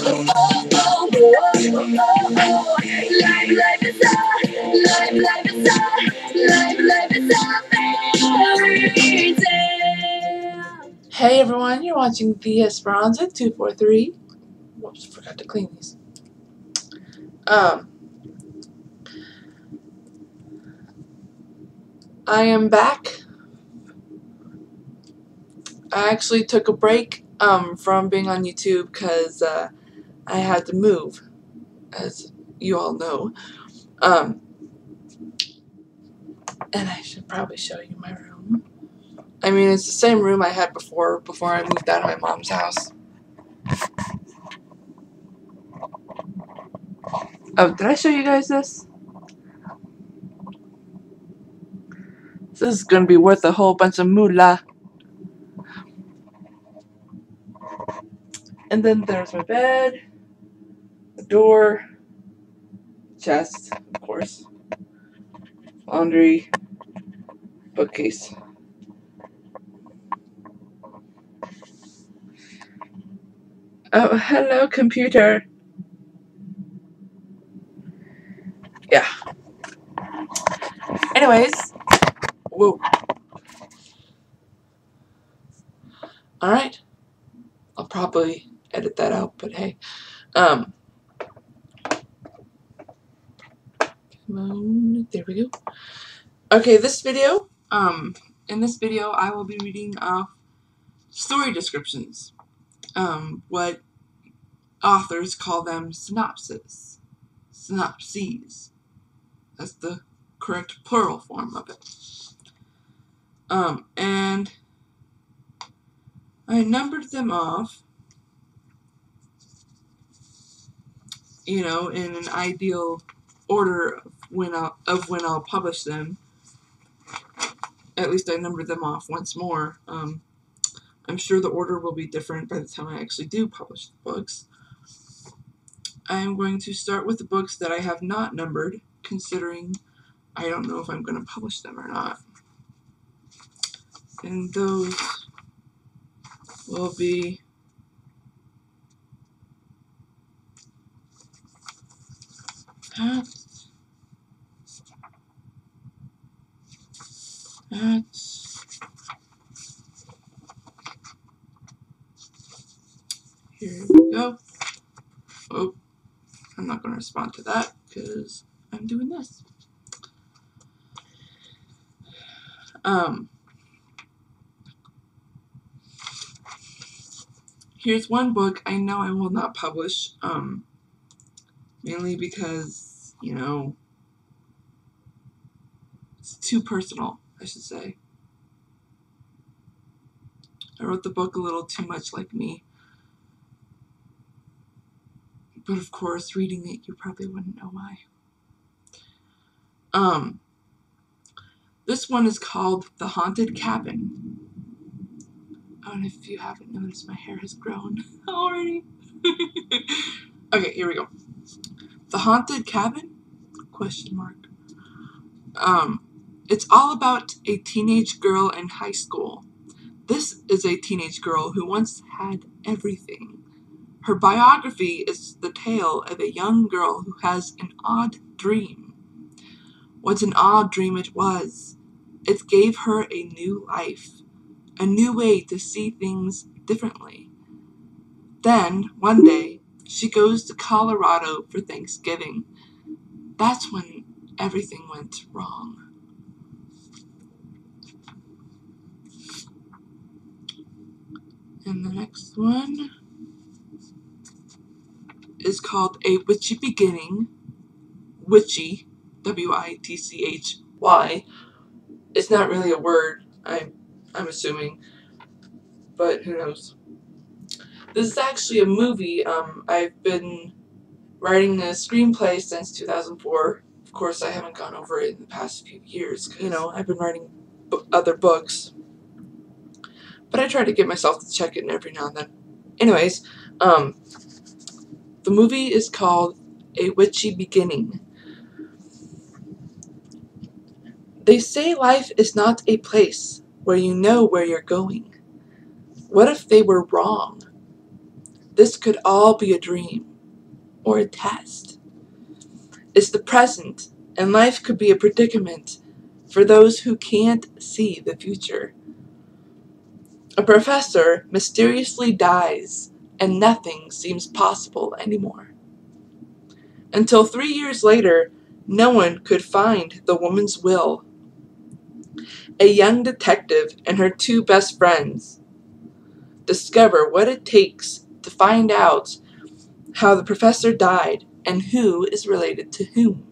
Hey everyone, you're watching the Esperanza 243. Whoops, forgot to clean these. I am back. I actually took a break from being on YouTube because I had to move, as you all know. And I should probably show you my room. I mean, it's the same room I had before I moved out of my mom's house. Oh, did I show you guys this? This is going to be worth a whole bunch of moolah. And then there's my bed, the door, chest, of course, laundry, bookcase. Oh, hello, computer. Yeah. Anyways. Whoa. Alright. I'll probably edit that out, but hey. Come on. There we go. Okay, this video, in this video, I will be reading off story descriptions. What authors call them synopses. Synopses. That's the correct plural form of it. And I numbered them off, you know, in an ideal order of when I'll publish them. At least I numbered them off once more. I'm sure the order will be different by the time I actually do publish the books. I am going to start with the books that I have not numbered, considering I don't know if I'm going to publish them or not. And those will be that. Here we go. Oh, I'm not going to respond to that because I'm doing this. Here's one book I know I will not publish, mainly because, you know, it's too personal, I should say. I wrote the book a little too much like me. But of course, reading it, you probably wouldn't know why. This one is called The Haunted Cabin. Oh, and if you haven't noticed, my hair has grown already. Okay, here we go. The Haunted Cabin? Question mark. It's all about a teenage girl in high school. This is a teenage girl who once had everything. Her biography is the tale of a young girl who has an odd dream. What an odd dream it was. It gave her a new life, a new way to see things differently. Then, one day, she goes to Colorado for Thanksgiving. That's when everything went wrong. And the next one is called A Witchy Beginning. Witchy, W-I-T-C-H-Y. It's not really a word, I'm assuming, but who knows. This is actually a movie. I've been writing a screenplay since 2004. Of course, I haven't gone over it in the past few years. You know, I've been writing other books, but I try to get myself to check it every now and then. Anyways, the movie is called A Witchy Beginning. They say life is not a place where you know where you're going. What if they were wrong? this could all be a dream or a test. It's the present, and life could be a predicament for those who can't see the future. A professor mysteriously dies, and nothing seems possible anymore. Until 3 years later, no one could find the woman's will. A young detective and her two best friends discover what it takes to find out how the professor died and who is related to whom.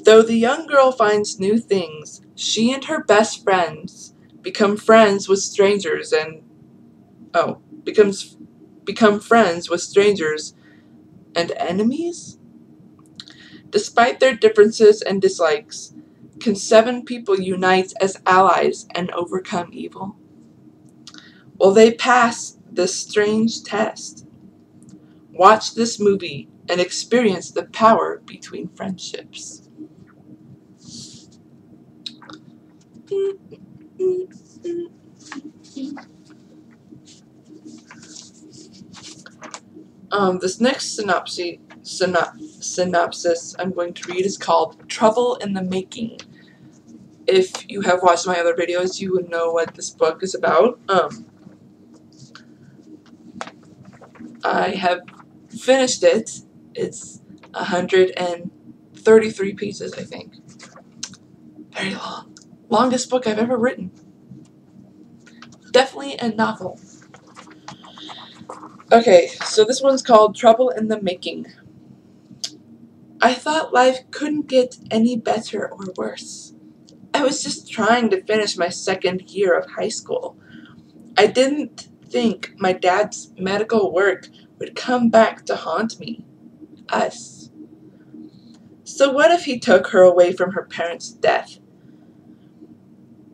Though the young girl finds new things, she and her best friends become friends with strangers become friends with strangers and enemies? Despite their differences and dislikes, can 7 people unite as allies and overcome evil? Will they pass this strange test? Watch this movie and experience the power between friendships. This next synopsis I'm going to read is called Trouble in the Making. If you have watched my other videos, you would know what this book is about. I have finished it. It's 133 pages, I think. Very long. Longest book I've ever written. Definitely a novel. Okay, so this one's called Trouble in the Making. I thought life couldn't get any better or worse. I was just trying to finish my 2nd year of high school. I didn't think my dad's medical work would come back to haunt me. Us. So what if he took her away from her parents' death?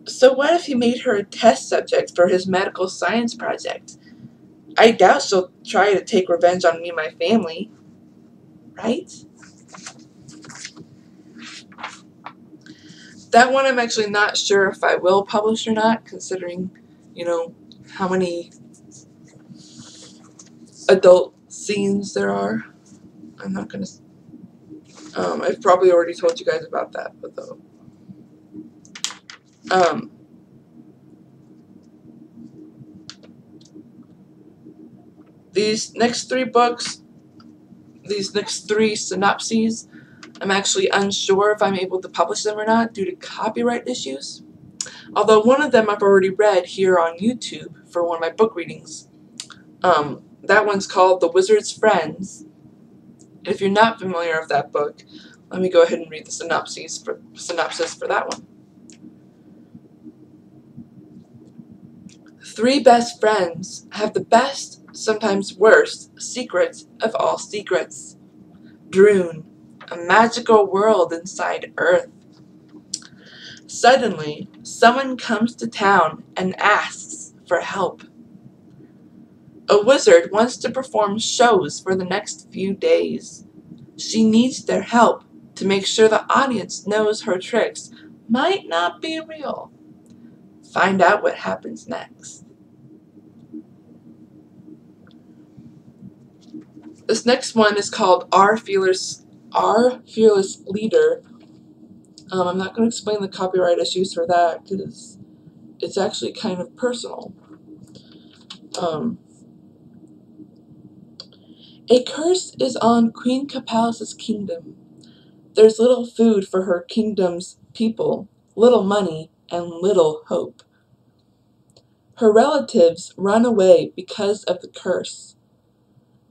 So what if he made her a test subject for his medical science project? I doubt she'll try to take revenge on me and my family. Right? That one I'm actually not sure if I will publish or not, considering, how many adult scenes there are. I'm not going to... I've probably already told you guys about that, but though... These next 3 books, these next 3 synopses, I'm actually unsure if I'm able to publish them or not due to copyright issues. Although one of them I've already read here on YouTube for one of my book readings. That one's called The Wizard's Friends. If you're not familiar with that book, let me go ahead and read the synopsis for that one. 3 best friends have the best, sometimes worst, secret of all secrets. Droon, a magical world inside Earth. Suddenly, someone comes to town and asks for help. A wizard wants to perform shows for the next few days. She needs their help to make sure the audience knows her tricks might not be real. Find out what happens next. This next one is called Our Fearless Leader. I'm not going to explain the copyright issues for that because it's actually kind of personal. A curse is on Queen Capalis's kingdom. There's little food for her kingdom's people, little money, and little hope. Her relatives run away because of the curse.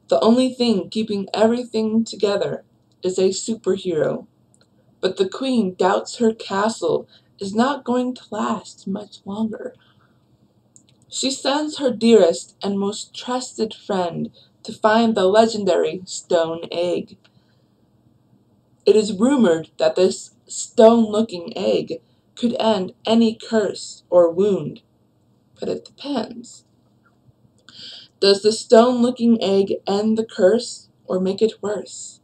The only thing keeping everything together is a superhero. But the queen doubts her castle is not going to last much longer. She sends her dearest and most trusted friend to find the legendary stone egg. It is rumored that this stone-looking egg could end any curse or wound, but it depends. Does the stone-looking egg end the curse or make it worse?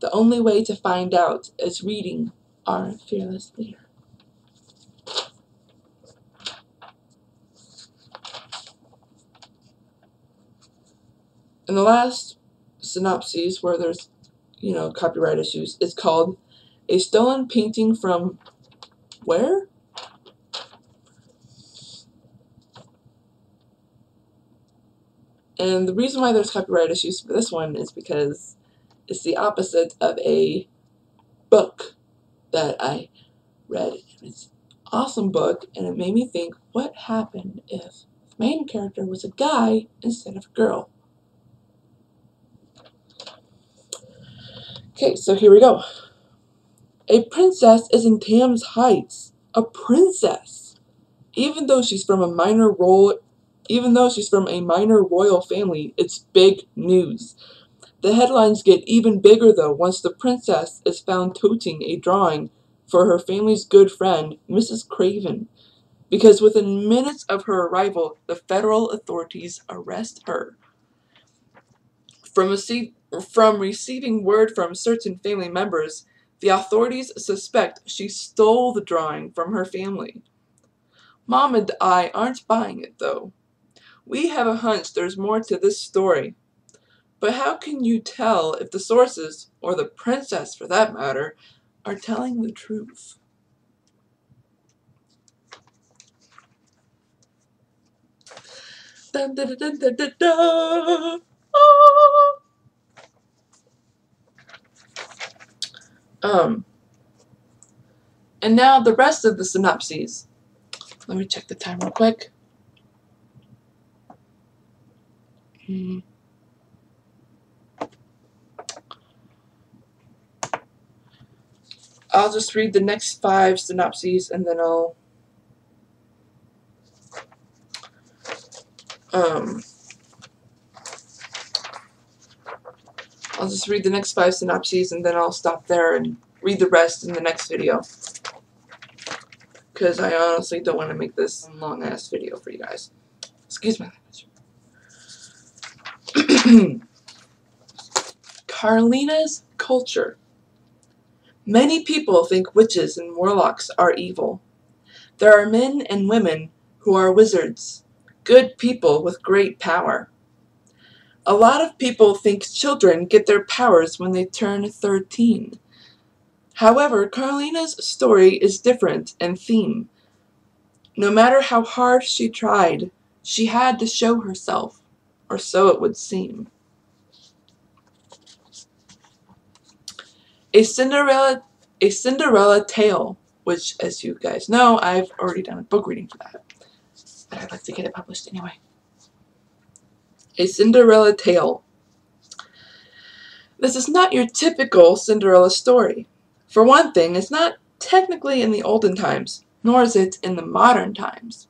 The only way to find out is reading Our Fearless Leader. And the last synopsis where there's, copyright issues, is called A Stolen Painting from Where? And the reason why there's copyright issues for this one is because it's the opposite of a book that I read. It's an awesome book, and it made me think, what happened if the main character was a guy instead of a girl? Okay, so here we go. A princess is in Tham's Heights. A princess. Even though she's from a minor royal family, it's big news. The headlines get even bigger though once the princess is found toting a drawing for her family's good friend, Mrs. Craven. Because within minutes of her arrival, the federal authorities arrest her. From receiving word from certain family members, the authorities suspect she stole the drawing from her family. Mom and I aren't buying it, though. We have a hunch there's more to this story. But how can you tell if the sources, or the princess for that matter, are telling the truth? Dun, dun, dun, dun, dun, dun. And now the rest of the synopses. Let me check the time real quick. I'll just read the next 5 synopses and then I'll just read the next 5 synopses and then I'll stop there and read the rest in the next video. Because I honestly don't want to make this a long-ass video for you guys. Excuse my language. Carlina's culture. Many people think witches and warlocks are evil. There are men and women who are wizards, good people with great power. A lot of people think children get their powers when they turn 13. However, Carlina's story is different in theme. No matter how hard she tried, she had to show herself, or so it would seem. A Cinderella tale, which, as you guys know, I've already done a book reading for that, but I'd like to get it published anyway. A Cinderella tale. This is not your typical Cinderella story. For one thing, it's not technically in the olden times, nor is it in the modern times.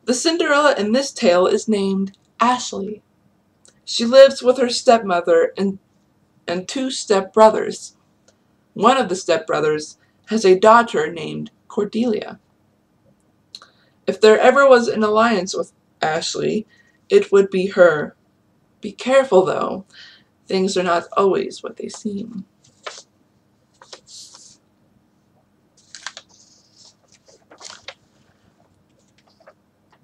The Cinderella in this tale is named Ashley. She lives with her stepmother and 2 stepbrothers. One of the stepbrothers has a daughter named Cordelia. If there ever was an alliance with Ashley, it would be her. Be careful, though. Things are not always what they seem.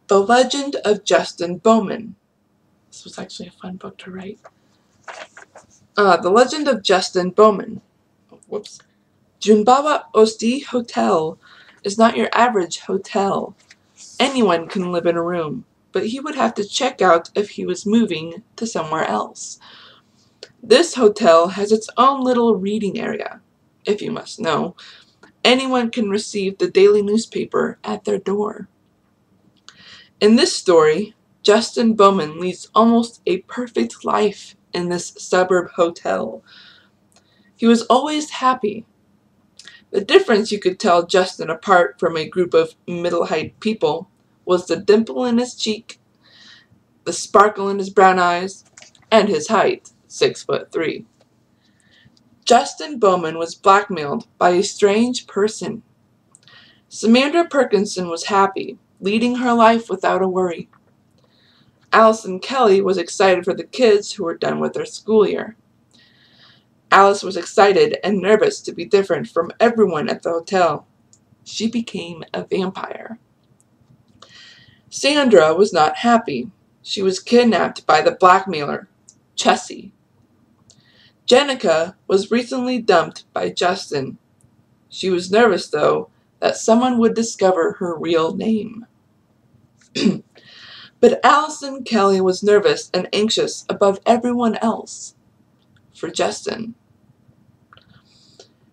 The Legend of Justin Bowman. This was actually a fun book to write. The Legend of Justin Bowman. Whoops. Junbawa Osti Hotel is not your average hotel. Anyone can live in a room, but he would have to check out if he was moving to somewhere else. This hotel has its own little reading area. If you must know, anyone can receive the daily newspaper at their door. In this story, Justin Bowman leads almost a perfect life in this suburb hotel. He was always happy. The difference you could tell Justin apart from a group of middle-height people was the dimple in his cheek, the sparkle in his brown eyes, and his height, 6'3". Justin Bowman was blackmailed by a strange person. Samantha Perkinson was happy, leading her life without a worry. Allison Kelly was excited for the kids who were done with their school year. Alice was excited and nervous to be different from everyone at the hotel. She became a vampire. Sandra was not happy. She was kidnapped by the blackmailer, Chessie. Jenica was recently dumped by Justin. She was nervous, though, that someone would discover her real name. But Allison Kelly was nervous and anxious above everyone else for Justin.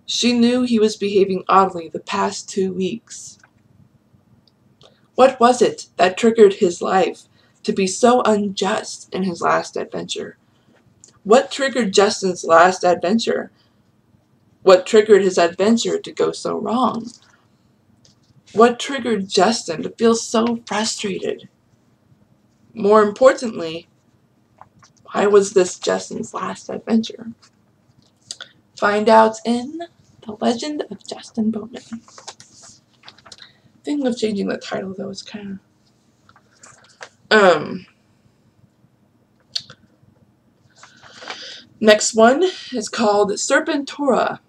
She knew he was behaving oddly the past 2 weeks. What was it that triggered his life to be so unjust in his last adventure? What triggered Justin's last adventure? What triggered his adventure to go so wrong? What triggered Justin to feel so frustrated? More importantly, why was this Justin's last adventure? Find out in The Legend of Justin Bowman. Thinking of changing the title, though, is kind of... Next one is called Serpentora.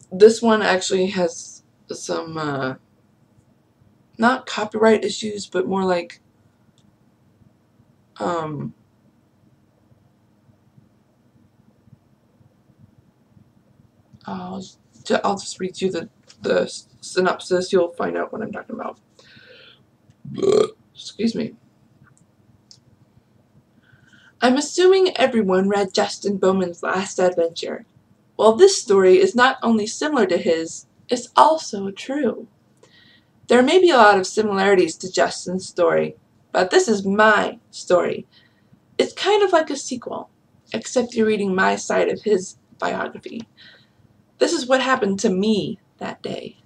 This one actually has some, not copyright issues, but more like, I'll just read you the synopsis. You'll find out what I'm talking about. Excuse me. I'm assuming everyone read Justin Bowman's last adventure. Well, this story is not only similar to his, it's also true. There may be a lot of similarities to Justin's story, but this is my story. It's kind of like a sequel, except you're reading my side of his biography. This is what happened to me that day.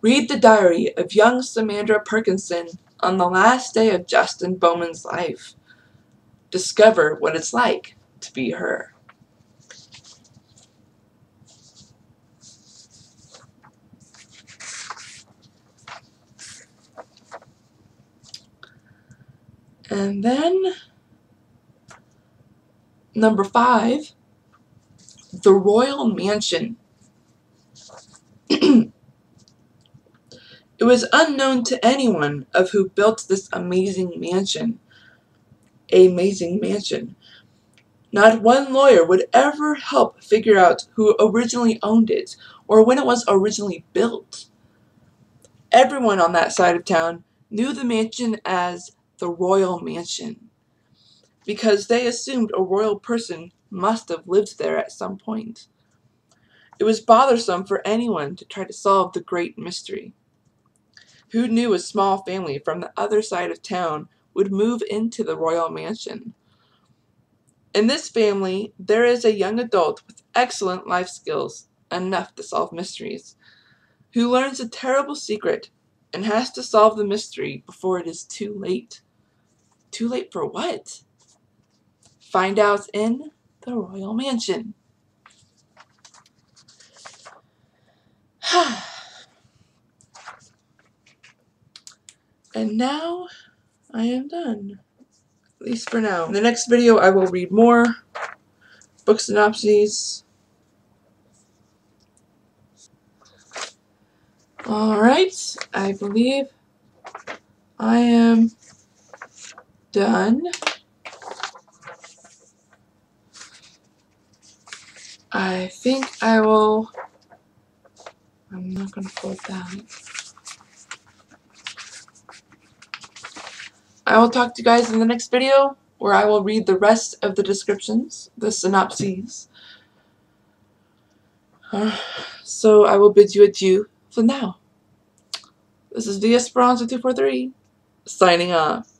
Read the diary of young Samandra Perkinson on the last day of Justin Bowman's life. Discover what it's like to be her. And then, number 5, The Royal Mansion. It was unknown to anyone of who built this amazing mansion. Not one lawyer would ever help figure out who originally owned it or when it was originally built. Everyone on that side of town knew the mansion as the Royal Mansion because they assumed a royal person must have lived there at some point. It was bothersome for anyone to try to solve the great mystery. Who knew a small family from the other side of town would move into the Royal Mansion? In this family, there is a young adult with excellent life skills, enough to solve mysteries, who learns a terrible secret and has to solve the mystery before it is too late. Too late for what? Find out in The Royal Mansion. And now I am done. At least for now. In the next video I will read more book synopses. Alright, I believe I am done. I think I will... I'm not going to fold that. I will talk to you guys in the next video where I will read the rest of the descriptions, the synopses. So I will bid you adieu for now. This is the Esperanza 243 signing off.